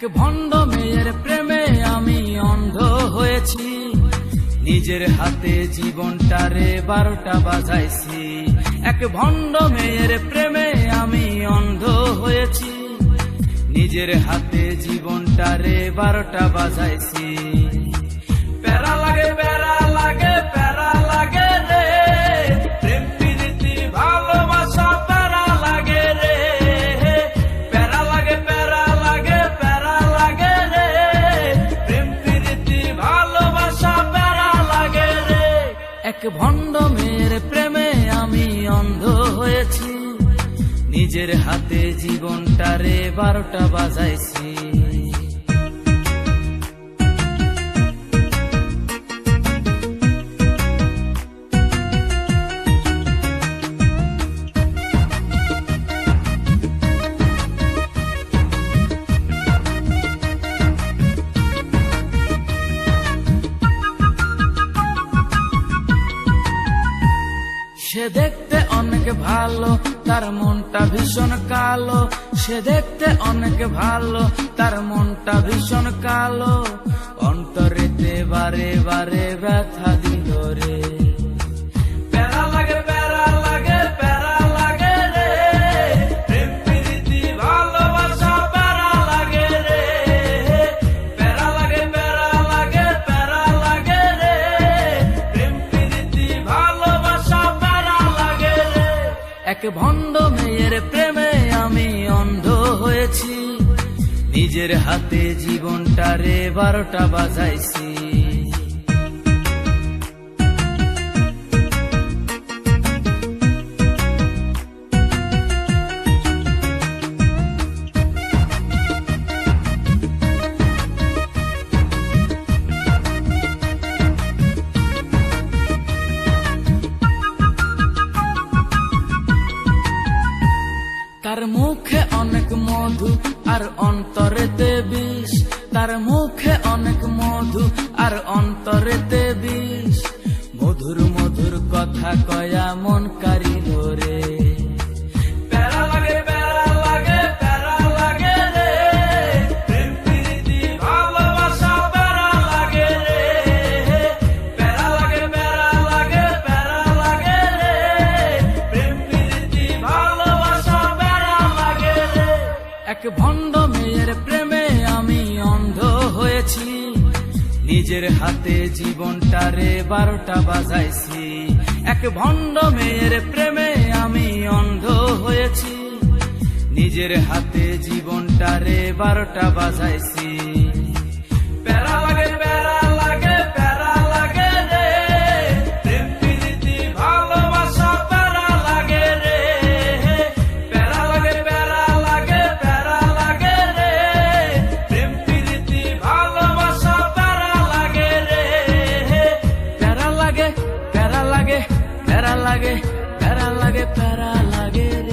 এক ভণ্ড মেয়ের প্রেমে আমি অন্ধ হয়েছি, নিজের হাতে জীবনটারে 12টা বাজাইছি। এক ভণ্ড মেয়ের প্রেমে আমি অন্ধ হয়েছি, নিজের হাতে জীবনটারে 12টা বাজাইছি। প্যারা লাগে প্যারা লাগে প্যারা লাগে রে, প্রেম প্রীতি ভালোবাসা প্যারা লাগে রে। প্যারা লাগে প্যারা লাগে প্যারা লাগে রে, প্রেম প্রীতি ভালোবাসা প্যারা লাগে রে। এক ভণ্ড মেয়ের প্রেমে আমি অন্ধ হয়েছি, নিজের হাতে জীবনটারে 12টা বাজাইছি। সে দেখতে অনেক ভালো, তার মনটা ভীষণ কালো। সে দেখতে অনেক ভালো, তার মনটা ভীষণ কালো। অন্তরেতে বারে বারে ব্যথা দিল রে। প্যারা লাগে প্যারা লাগে প্যারা লাগে রে, প্রেম প্রীতি ভালোবাসা প্যারা লাগে রে। প্যারা লাগে প্যারা লাগে প্যারা লাগে রে, প্রেম প্রীতি ভালোবাসা প্যারা লাগে রে। এক ভণ্ড মেয়ের প্রেমে আমি অন্ধ হয়েছি, নিজের হাতে জীবনটারে 12টা বাজাইছি। তার মুখে অনেক মধু আর অন্তরেতে বিষ। তার মুখে অনেক মধু আর অন্তরেতে বিষ। মধুর মধুর কথা কয়া মন কারিল রে। প্যারা লাগে প্যারা লাগে প্যারা লাগে রে, প্রেম প্রীতি ভালোবাসা প্যারা লাগে রে। প্যারা লাগে প্যারা লাগে প্যারা লাগে রে, প্রেম প্রীতি ভালোবাসা প্যারা লাগে রে। এক ভণ্ড মেয়ের প্রেমে আমি অন্ধ হয়েছি, নিজের হাতে জীবনটারে 12টা বাজাইছি। এক ভণ্ড মেয়ের প্রেমে আমি অন্ধ হয়েছি, নিজের হাতে জীবনটারে 12টা বাজাইছি। প্যারা লাগে প্যারা লাগে প্যারা লাগে রে, প্রেম প্রীতি ভালোবাসা প্যারা লাগে রে। প্যারা লাগে প্যারা লাগে প্যারা লাগে রে, প্রেম প্রীতি ভালোবাসা প্যারা লাগে রে। প্যারা লাগে প্যারা লাগে প্যারা লাগে প্যারা লাগে প্যারা লাগে রে।